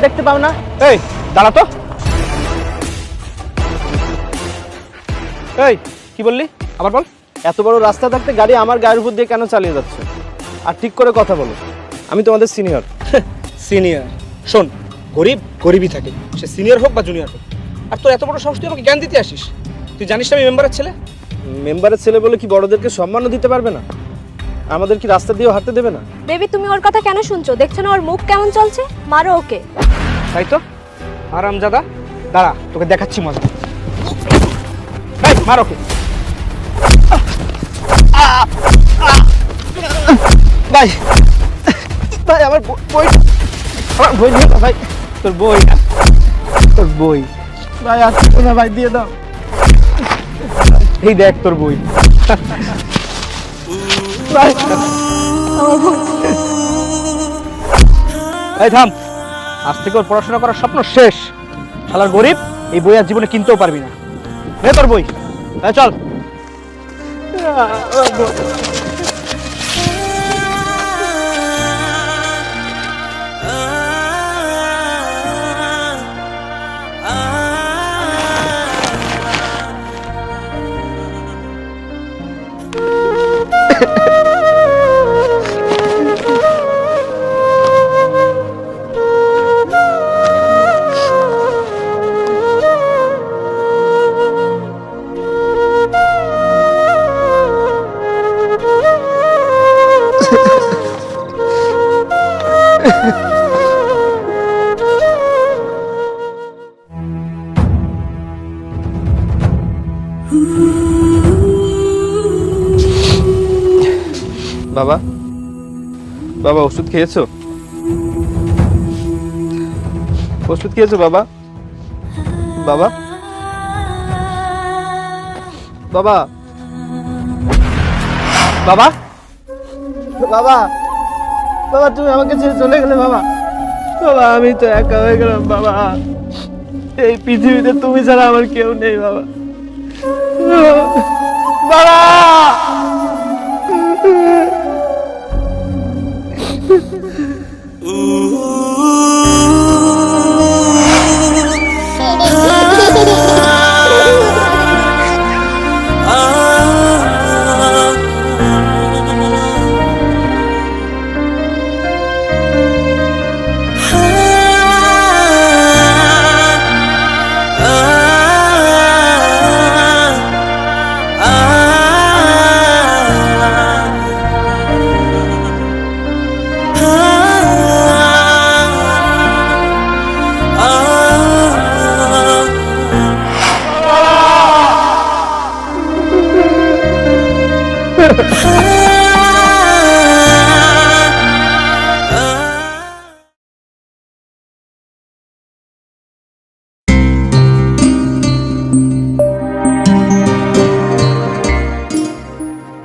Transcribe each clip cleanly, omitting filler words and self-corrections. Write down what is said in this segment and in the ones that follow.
দেখতে পাও না? এই দাঁড়া তো। এই কি বললি, আবার বল। এত বড় রাস্তা থাকতে গাড়ি আমার গায়ের উপর দিয়ে কেন চালিয়ে যাচ্ছ? আর ঠিক করে কথা বলো, আমি তোমাদের সিনিয়র। সিনিয়র? শোন, গরিব গরিবই থাকে, সে সিনিয়র হোক বা জুনিয়র হোক। আর তোর এত বড় সাহস, তুই আমাকে জ্ঞান দিতে আসিস? তুই জানিস না আমি মেম্বারের ছেলে? মেম্বারের ছেলে বলে কি বড়দেরকে সম্মানও দিতে পারবে না? আমাদের কি রাস্তা দিয়েও হাঁটতে দেবে না? বেবি তুমি ওর কথা কেন শুনছো? দেখছো না ওর মুখ কেমন চলছে? মারো ওকে। তাই তো, আরামজাদা। দাঁড়া, তোকে দেখাচ্ছি মজা। এই মার ওকে। ভাই ভাই আমার বই, আমার বই দিয়ে দাও ভাই। তোর বই, তোর বই ভাই। আসছো না ভাই, দিয়ে দাও। এই দেখ তোর বই। ভাই এই থাম, আজ থেকে ওর পড়াশোনা করার স্বপ্ন শেষ। শালার গরিব, এই বই আর জীবনে কিনতেও পারবি না। নে তোর বই, চল। বাবা, বাবা ওষুধ খেয়েছো? ওষুধ খেয়েছো বাবা? বাবা, বাবা, বাবা, বাবা, বাবা তুমি আমাকে ছেড়ে চলে গেলে বাবা। বাবা আমি তো একা হয়ে গেলাম বাবা। এই পৃথিবীতে তুমি ছাড়া আমার কেউ নেই বাবা। বাবা,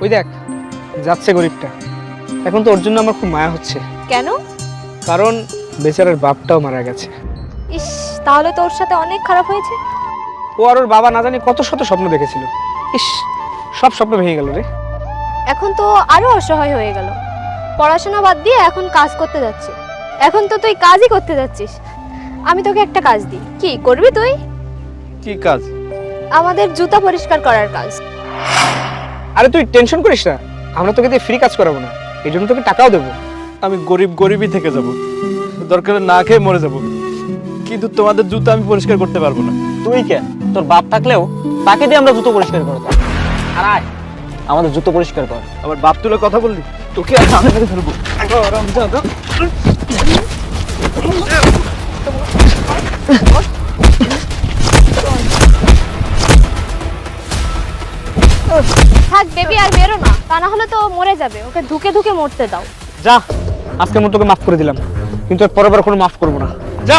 ওই দেখ যাচ্ছে গরিবটা। এখন তো ওর জন্য আমার খুব মায়া হচ্ছে, কেন? কারণ বেচারার বাপটাও মারা গেছে। ইস, তাহলে তো ওর সাথে অনেক খারাপ হয়েছে। ও আর ওর বাবা না জানি কত শত স্বপ্ন দেখেছিল। ইস, সব স্বপ্ন ভেঙে গেল রে। এখন তো আরো অসহায় হয়ে গেল। পড়াশোনা বাদ দিয়ে এখন কাজ করতে যাচ্ছে। এখন তো তুই কাজই করতে যাচ্ছিস। আমি তোকে একটা কাজ দিই, কি করবি তুই? কি কাজ? আমাদের জুতা পরিষ্কার করার কাজ। আরে তুই টেনশন করিস না, আমরা তোকে দিয়ে ফ্রি কাজ করাবো না, এই জন্য তোকে টাকাও দেবো। আমি গরিব গরিবই থেকে যাব, দরকার না খেয়ে মরে যাব, কিন্তু তোমাদের জুতো আমি পরিষ্কার করতে পারবো না। তুই কে? তোর বাপ থাকলেও তাকে দিয়ে আমরা জুতো পরিষ্কার করবো। আর আয়, আমাদের জুতো পরিষ্কার কর। আমার বাপ তুলে কথা বললি, তোকে আমি মেরে ধরবো। থাক বেবি, আর বেরো না, তা না হলে তো মরে যাবে। ওকে ধুকে ধুকে মরতে দাও। যা, আজকের মতো তোকে মাফ করে দিলাম, কিন্তু এর পরের বার কোনো মাফ করবো না। যা।